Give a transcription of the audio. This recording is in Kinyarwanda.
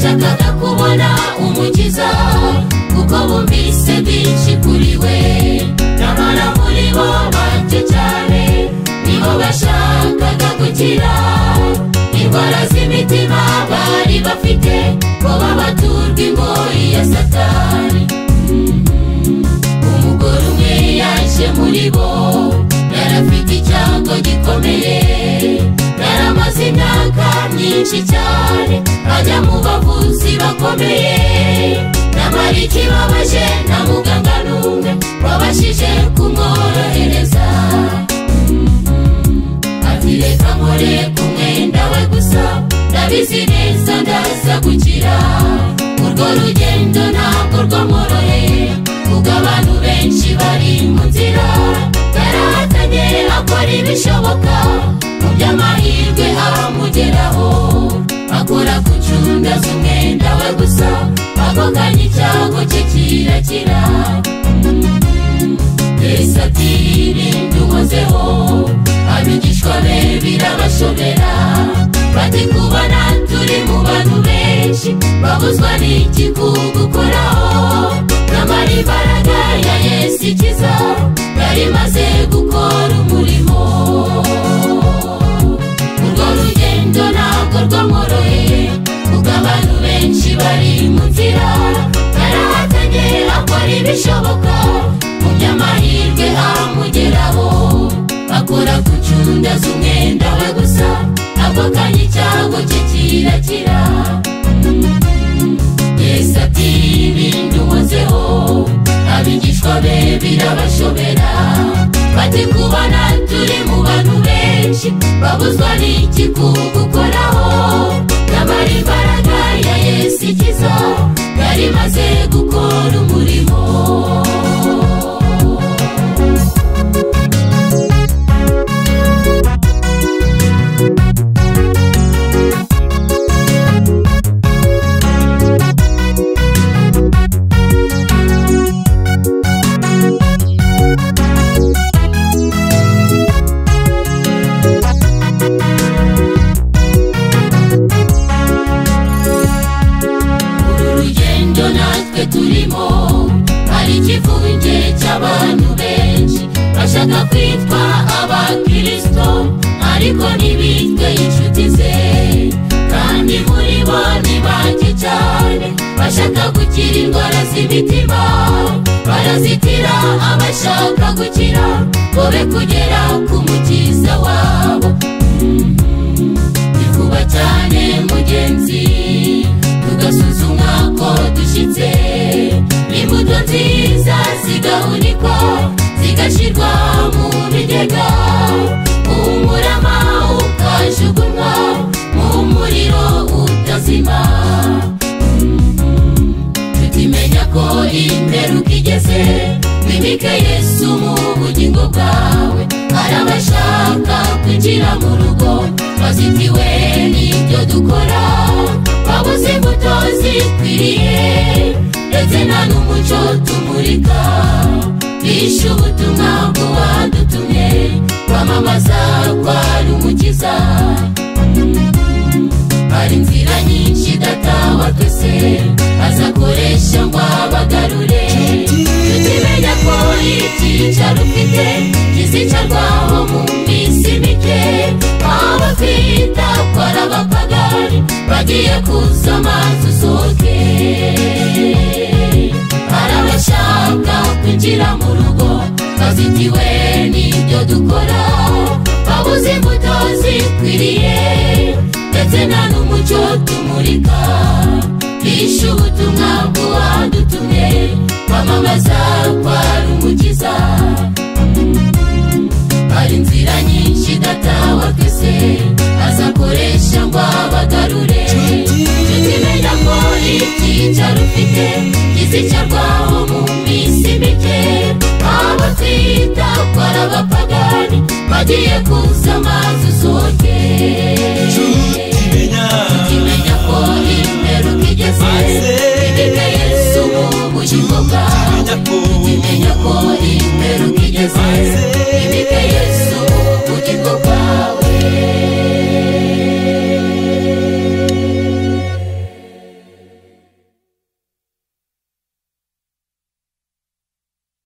bashakaga kubona umukiza kuko bumvise byinshi kuri we nyamara muri bo bake cyane nibo bashakaga gukira indwara z'imitima bari bafite ngo babaturwe ingoyi ya Satani. Umugore umwe yaje muri bo yarafite icyago gikomeye yaramaze imyaka myinshi cyane ajya mu bavuzi bakomeye nyamara ikibabaje nta muganga n'umwe wabashije kumworohereza. Ati reka nkore ku mwenda we gusa ndabizi neza ndaza gukira. Urwo rugendo ntabwo rwamworoheye kuko abantu benshi bari mu nzira yarahatanye akora ibishoboka mu by'amahirwe amugeraho akora ku cunda z'umwenda we gusa ako kanya icyago cye kirakira. Yesu ati ibindi ukozeho abigishwa be birabashobera bati kubona turi mu bantu benshi babuzwa n'iki kugukoraho nyamara imbaraga ya Yesu ikiza yari maze gukora umurimo. Urwo rugendo ntabwo rwamworoheye kuko abantu benshi bari mu nzira yarahatanye akora ibishoboka mu by'amahirwe amugeraho akora ku cunda z'umwenda we gusa ako kanya icyago cye kirakira. Yesu ati ibindi ukozeho abigishwa be birabashobera bati kubona turi mu bantu benshi babuzwa n'iki kugukoraho nyamara imbaraga ya Yesu ikiza yari maze gukora umurimo. Turimo hari ikivunge cy'abantu benshi bashaka kwitwa abakristo ariko ntibitwe inshuti ze kandi muri bo ni bake cyane bashaka gukira indwara z'imitima barazitira abashaka gukira ngo be kugera ku mukiza wabo. Ni vuba cyane mugenzi tugasuzumwa ko dushyitse imbuto nziza zigahunikwa zigashyirwa mu bigega umurama ukajugunywa mu muriro utazima. Tutimenya ko imperuka igeze wimike Yesu mu bugingo bwawe arabashaka kwinjira mu rugo bazitiwe n'ibyo dukora babuze imbuto zikwiriye ndetse nta n'umucyo tumurika bishe ubutumwa bw'uwadutumye kwamamaza kwa ari umukiza. Hari inzira nyinshi data wa twese azakoresha ngo abagarure tutimenya ko icyicaro ufite kizicarwaho mu minsi mike abafita ko ari abapagani bagiye kuza amazi usohoke. Arabashaka kwinjira mu rugo bazitiwe n'ibyo dukora babuze imbuto zikwiriye ndetse nta n'umucyo tumurika bishe ubutumwa bw'uwadutumye kwamamaza kwa ari umukiza. Hari inzira nyinshi data wa twese azakoresha ngo abagarure tutimenya ko icyicaro ufite kizicarwaho mu minsi mike abafita ko ari abapagani bagiye kuza amazi usohoke. Tutimenya ko imperuka igeze wimike Yesu mu bugingo bwawe tutimenya ko